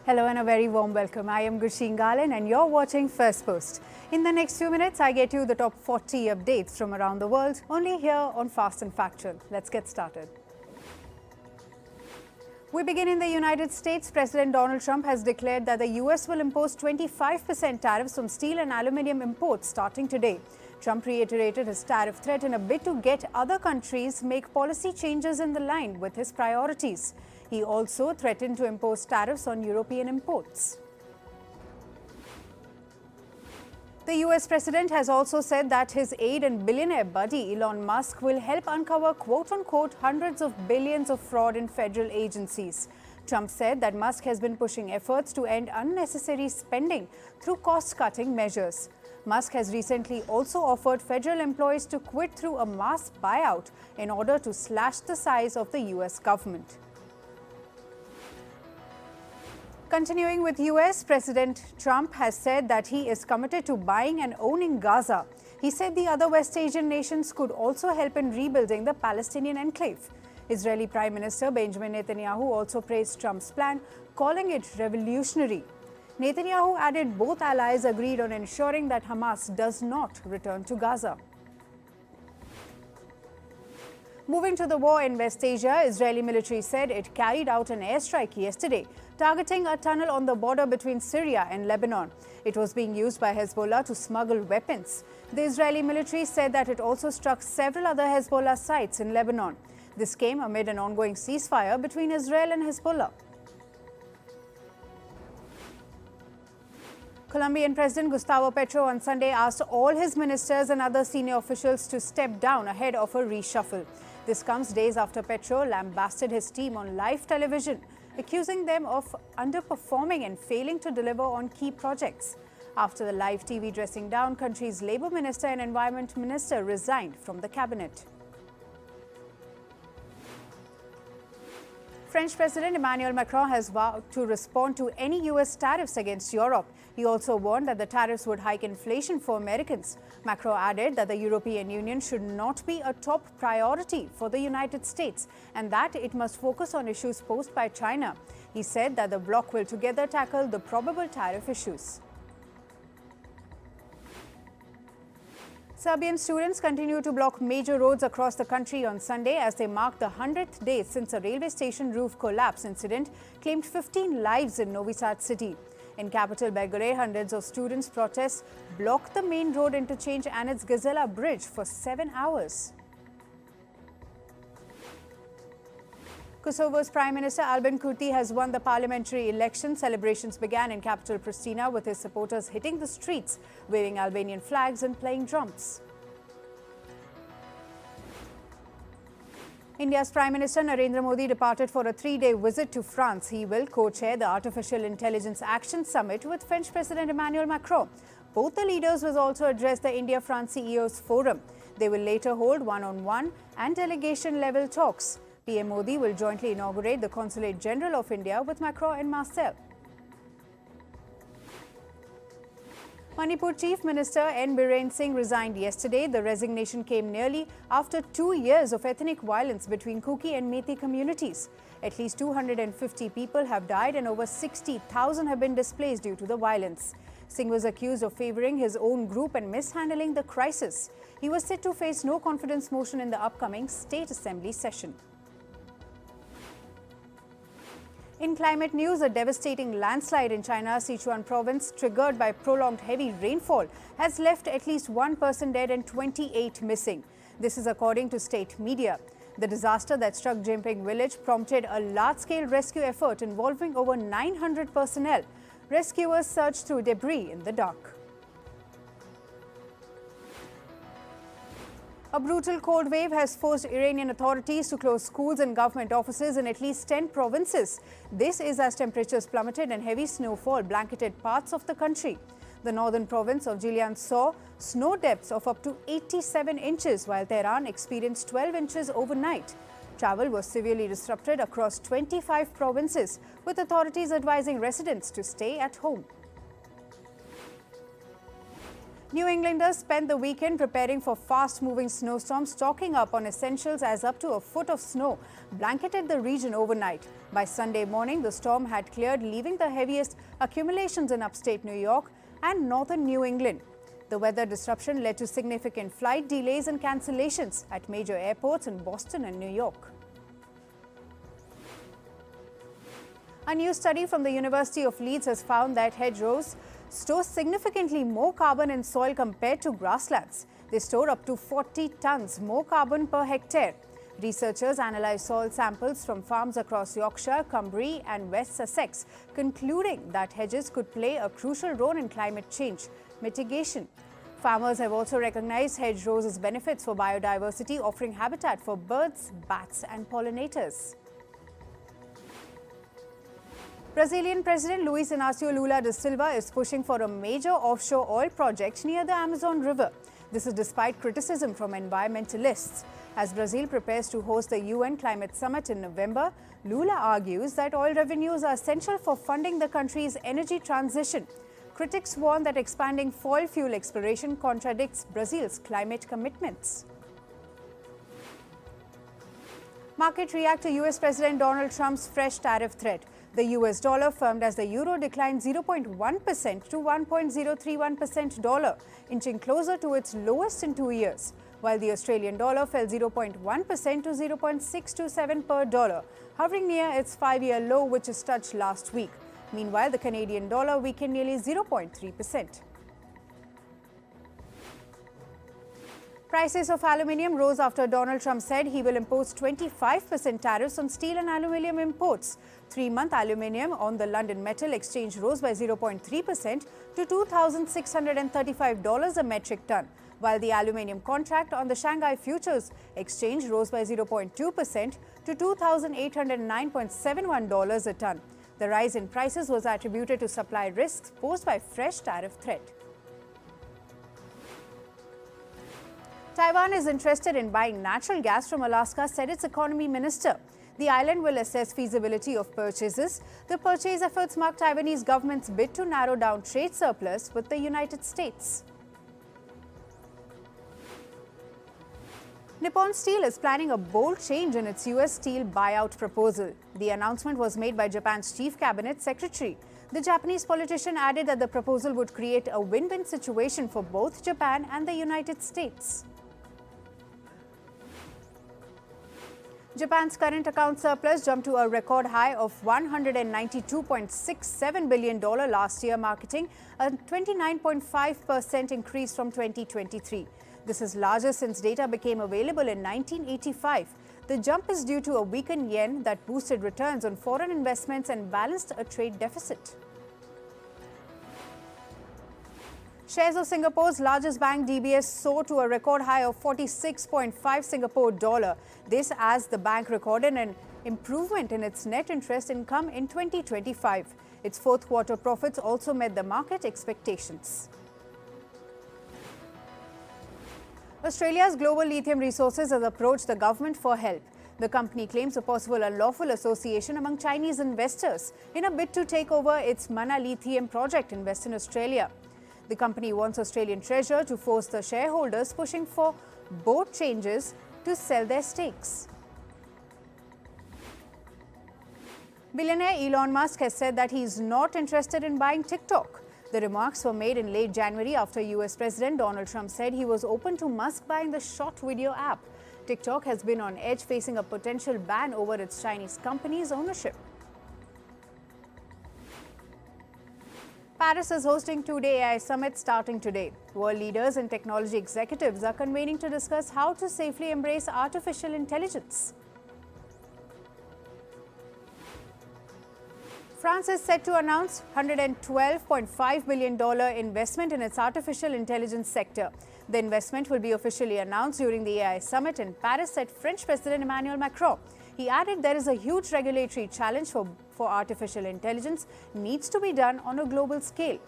Hello and a very warm welcome. I am Gurshin Galan and you're watching Firstpost. In the next few minutes, I get you the top 40 updates from around the world, only here on Fast and Factual. Let's get started. We begin in the United States. President Donald Trump has declared that the US will impose 25% tariffs on steel and aluminium imports starting today. Trump reiterated his tariff threat in a bid to get other countries make policy changes in line with his priorities. He also threatened to impose tariffs on European imports. The US president has also said that his aide and billionaire buddy Elon Musk will help uncover quote-unquote hundreds of billions of fraud in federal agencies. Trump said that Musk has been pushing efforts to end unnecessary spending through cost-cutting measures. Musk has recently also offered federal employees to quit through a mass buyout in order to slash the size of the US government. Continuing with US, President Trump has said that he is committed to buying and owning Gaza. He said the other West Asian nations could also help in rebuilding the Palestinian enclave. Israeli Prime Minister Benjamin Netanyahu also praised Trump's plan, calling it revolutionary. Netanyahu added both allies agreed on ensuring that Hamas does not return to Gaza. Moving to the war in West Asia, Israeli military said it carried out an airstrike yesterday, targeting a tunnel on the border between Syria and Lebanon. It was being used by Hezbollah to smuggle weapons. The Israeli military said that it also struck several other Hezbollah sites in Lebanon. This came amid an ongoing ceasefire between Israel and Hezbollah. Colombian President Gustavo Petro on Sunday asked all his ministers and other senior officials to step down ahead of a reshuffle. This comes days after Petro lambasted his team on live television, accusing them of underperforming and failing to deliver on key projects. After the live TV dressing down, country's Labour Minister and Environment Minister resigned from the cabinet. French President Emmanuel Macron has vowed to respond to any US tariffs against Europe. He also warned that the tariffs would hike inflation for Americans. Macron added that the European Union should not be a top priority for the United States and that it must focus on issues posed by China. He said that the bloc will together tackle the probable tariff issues. Serbian students continue to block major roads across the country on Sunday as they mark the 100th day since a railway station roof collapse incident claimed 15 lives in Novi Sad city. In capital Belgrade, hundreds of students' protests blocked the main road interchange and its Gazela bridge for 7 hours. Kosovo's Prime Minister Albin Kurti has won the parliamentary election. Celebrations began in capital Pristina with his supporters hitting the streets, waving Albanian flags and playing drums. India's Prime Minister Narendra Modi departed for a 3-day visit to France. He will co-chair the Artificial Intelligence Action Summit with French President Emmanuel Macron. Both the leaders will also address the India-France CEOs Forum. They will later hold one-on-one and delegation-level talks. PM Modi will jointly inaugurate the Consulate General of India with Macron in Marseille. Manipur Chief Minister N. Biren Singh resigned yesterday. The resignation came nearly after 2 years of ethnic violence between Kuki and Methi communities. At least 250 people have died and over 60,000 have been displaced due to the violence. Singh was accused of favouring his own group and mishandling the crisis. He was set to face no confidence motion in the upcoming State Assembly session. In climate news, a devastating landslide in China's Sichuan province, triggered by prolonged heavy rainfall, has left at least 1 person dead and 28 missing. This is according to state media. The disaster that struck Jimping village prompted a large-scale rescue effort involving over 900 personnel. Rescuers searched through debris in the dark. A brutal cold wave has forced Iranian authorities to close schools and government offices in at least 10 provinces. This is as temperatures plummeted and heavy snowfall blanketed parts of the country. The northern province of Jilin saw snow depths of up to 87 inches, while Tehran experienced 12 inches overnight. Travel was severely disrupted across 25 provinces, with authorities advising residents to stay at home. New Englanders spent the weekend preparing for fast-moving snowstorms, stocking up on essentials as up to a foot of snow blanketed the region overnight. By Sunday morning, the storm had cleared, leaving the heaviest accumulations in upstate New York and northern New England. The weather disruption led to significant flight delays and cancellations at major airports in Boston and New York. A new study from the University of Leeds has found that hedgerows store significantly more carbon in soil compared to grasslands. They store up to 40 tons more carbon per hectare. Researchers analyzed soil samples from farms across Yorkshire, Cumbria and West Sussex, concluding that hedges could play a crucial role in climate change mitigation. Farmers have also recognized hedgerows' benefits for biodiversity, offering habitat for birds, bats and pollinators. Brazilian President Luiz Inácio Lula da Silva is pushing for a major offshore oil project near the Amazon River. This is despite criticism from environmentalists. As Brazil prepares to host the UN Climate Summit in November, Lula argues that oil revenues are essential for funding the country's energy transition. Critics warn that expanding fossil fuel exploration contradicts Brazil's climate commitments. Markets react to US President Donald Trump's fresh tariff threat. The US dollar firmed as the euro declined 0.1% to 1.031% dollar, inching closer to its lowest in 2 years, while the Australian dollar fell 0.1% to 0.627 per dollar, hovering near its 5-year low which is touched last week. Meanwhile, the Canadian dollar weakened nearly 0.3%. Prices of aluminium rose after Donald Trump said he will impose 25% tariffs on steel and aluminium imports. 3-month aluminium on the London Metal Exchange rose by 0.3% to $2,635 a metric ton, while the aluminium contract on the Shanghai Futures Exchange rose by 0.2% to $2,809.71 a ton. The rise in prices was attributed to supply risks posed by fresh tariff threat. Taiwan is interested in buying natural gas from Alaska, said its economy minister. The island will assess feasibility of purchases. The purchase efforts mark Taiwanese government's bid to narrow down trade surplus with the United States. Nippon Steel is planning a bold change in its US steel buyout proposal. The announcement was made by Japan's chief cabinet secretary. The Japanese politician added that the proposal would create a win-win situation for both Japan and the United States. Japan's current account surplus jumped to a record high of $192.67 billion last year, marking a 29.5% increase from 2023. This is larger since data became available in 1985. The jump is due to a weakened yen that boosted returns on foreign investments and balanced a trade deficit. Shares of Singapore's largest bank DBS soared to a record high of 46.5 Singapore dollar. This as the bank recorded an improvement in its net interest income in 2025. Its fourth quarter profits also met the market expectations. Australia's Global Lithium Resources has approached the government for help. The company claims a possible unlawful association among Chinese investors in a bid to take over its Mana Lithium project in Western Australia. The company wants Australian Treasurer to force the shareholders pushing for board changes to sell their stakes. Billionaire Elon Musk has said that he is not interested in buying TikTok. The remarks were made in late January after US President Donald Trump said he was open to Musk buying the short video app. TikTok has been on edge, facing a potential ban over its Chinese company's ownership. Paris is hosting two-day AI summit starting today. World leaders and technology executives are convening to discuss how to safely embrace artificial intelligence. France is set to announce $112.5 billion investment in its artificial intelligence sector. The investment will be officially announced during the AI summit in Paris, said French President Emmanuel Macron. He added there is a huge regulatory challenge for artificial intelligence needs to be done on a global scale.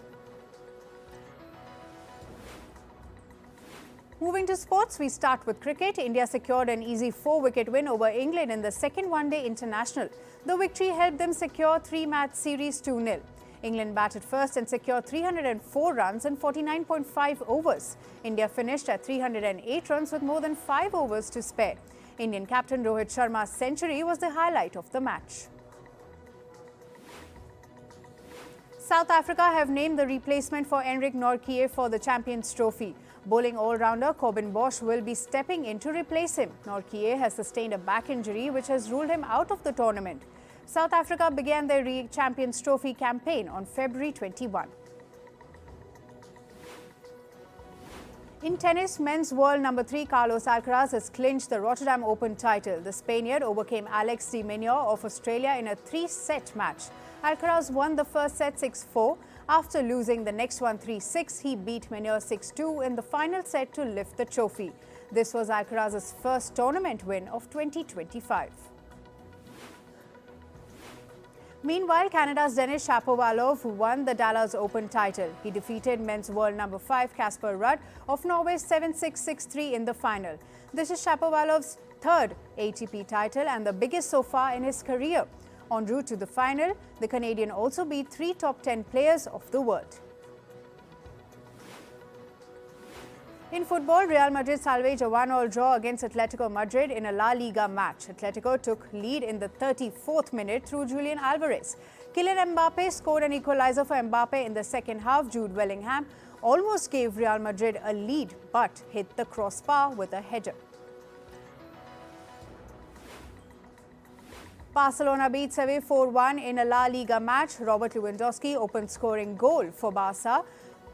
Moving to sports, we start with cricket. India secured an easy 4-wicket win over England in the second one-day international. The victory helped them secure 3-match series 2-0. England batted first and secured 304 runs in 49.5 overs. India finished at 308 runs with more than 5 overs to spare. Indian captain Rohit Sharma's century was the highlight of the match. South Africa have named the replacement for Enric Nortje for the Champions Trophy. Bowling all-rounder Corbin Bosch will be stepping in to replace him. Nortje has sustained a back injury which has ruled him out of the tournament. South Africa began their Champions Trophy campaign on February 21. In tennis, men's world number 3 Carlos Alcaraz has clinched the Rotterdam Open title. The Spaniard overcame Alex de Minaur of Australia in a 3-set match. Alcaraz won the first set 6-4. After losing the next one 3-6, he beat Minaur 6-2 in the final set to lift the trophy. This was Alcaraz's first tournament win of 2025. Meanwhile, Canada's Denis Shapovalov won the Dallas Open title. He defeated men's world number 5 Casper Ruud of Norway 7-6, 6-3 in the final. This is Shapovalov's third ATP title and the biggest so far in his career. En route to the final, the Canadian also beat 3 top 10 players of the world. In football, Real Madrid salvaged a 1-1 draw against Atletico Madrid in a La Liga match. Atletico took lead in the 34th minute through Julian Alvarez. Kylian Mbappe scored an equalizer for Mbappe in the second half. Jude Bellingham almost gave Real Madrid a lead but hit the crossbar with a header. Barcelona beat Sevilla 4-1 in a La Liga match. Robert Lewandowski opened scoring goal for Barca.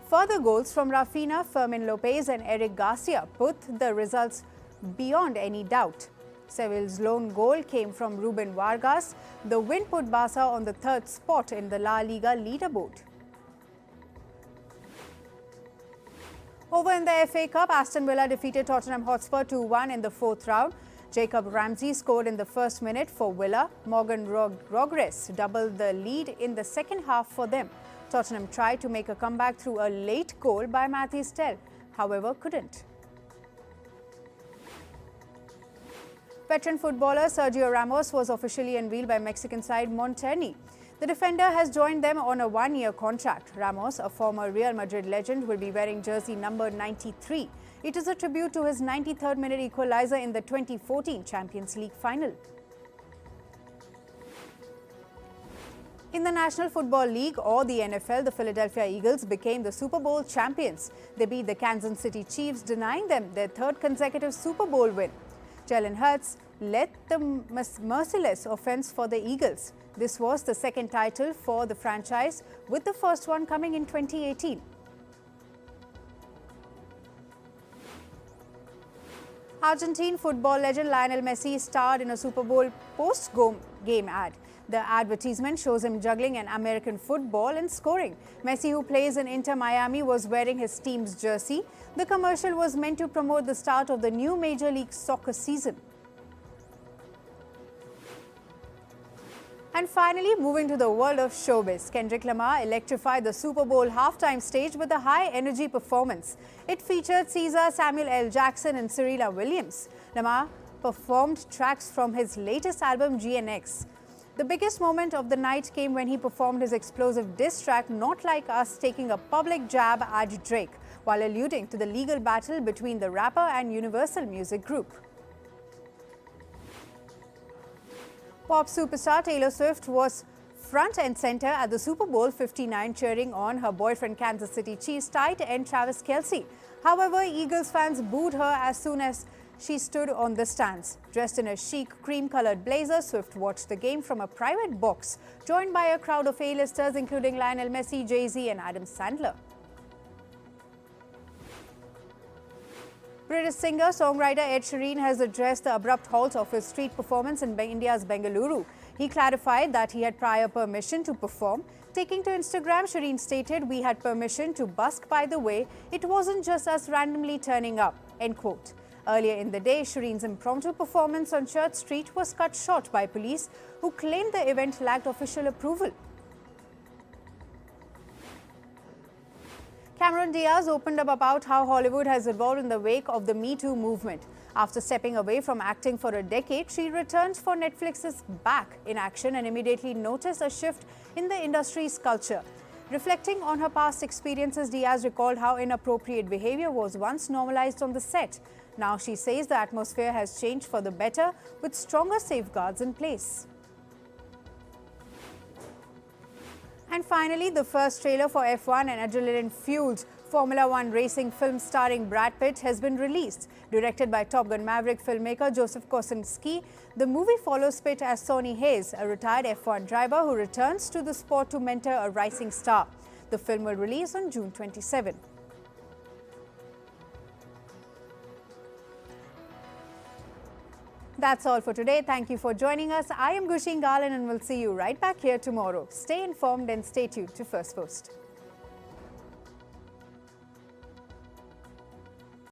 Further goals from Rafinha, Fermin Lopez and Eric Garcia put the results beyond any doubt. Sevilla's lone goal came from Ruben Vargas. The win put Barca on the 3rd spot in the La Liga leaderboard. Over in the FA Cup, Aston Villa defeated Tottenham Hotspur 2-1 in the 4th round. Jacob Ramsey scored in the first minute for Villa. Morgan Rogers doubled the lead in the second half for them. Tottenham tried to make a comeback through a late goal by Mathys Tel, however couldn't. Veteran footballer Sergio Ramos was officially unveiled by Mexican side Monterrey. The defender has joined them on a 1-year contract. Ramos, a former Real Madrid legend, will be wearing jersey number 93. It is a tribute to his 93rd minute equalizer in the 2014 Champions League final. In the National Football League or the NFL, the Philadelphia Eagles became the Super Bowl champions. They beat the Kansas City Chiefs, denying them their 3rd consecutive Super Bowl win. Jalen Hurts led the merciless offense for the Eagles. This was the 2nd title for the franchise, with the first one coming in 2018. Argentine football legend Lionel Messi starred in a Super Bowl post-game ad. The advertisement shows him juggling an American football and scoring. Messi, who plays in Inter Miami, was wearing his team's jersey. The commercial was meant to promote the start of the new Major League Soccer season. And finally, moving to the world of showbiz, Kendrick Lamar electrified the Super Bowl halftime stage with a high-energy performance. It featured Caesar, Samuel L. Jackson and Serena Williams. Lamar performed tracks from his latest album, GNX. The biggest moment of the night came when he performed his explosive diss track, Not Like Us, taking a public jab at Drake, while alluding to the legal battle between the rapper and Universal Music Group. Pop superstar Taylor Swift was front and center at the Super Bowl 59, cheering on her boyfriend Kansas City Chiefs tight end Travis Kelce. However, Eagles fans booed her as soon as she stood on the stands. Dressed in a chic cream-colored blazer, Swift watched the game from a private box, joined by a crowd of A-listers including Lionel Messi, Jay-Z and Adam Sandler. British singer-songwriter Ed Sheeran has addressed the abrupt halt of his street performance in India's Bengaluru. He clarified that he had prior permission to perform. Taking to Instagram, Sheeran stated, "We had permission to busk, by the way. It wasn't just us randomly turning up." End quote. Earlier in the day, Shireen's impromptu performance on Church Street was cut short by police, who claimed the event lacked official approval. Cameron Diaz opened up about how Hollywood has evolved in the wake of the Me Too movement. After stepping away from acting for a decade, she returned for Netflix's Back in Action and immediately noticed a shift in the industry's culture. Reflecting on her past experiences, Diaz recalled how inappropriate behavior was once normalized on the set. Now she says the atmosphere has changed for the better, with stronger safeguards in place. And finally, the first trailer for F1 and adrenaline-fueled Formula One racing film starring Brad Pitt has been released. Directed by Top Gun Maverick filmmaker Joseph Kosinski, the movie follows Pitt as Sonny Hayes, a retired F1 driver who returns to the sport to mentor a rising star. The film will release on June 27. That's all for today. Thank you for joining us. I am Gushin Galan and we'll see you right back here tomorrow. Stay informed and stay tuned to Firstpost.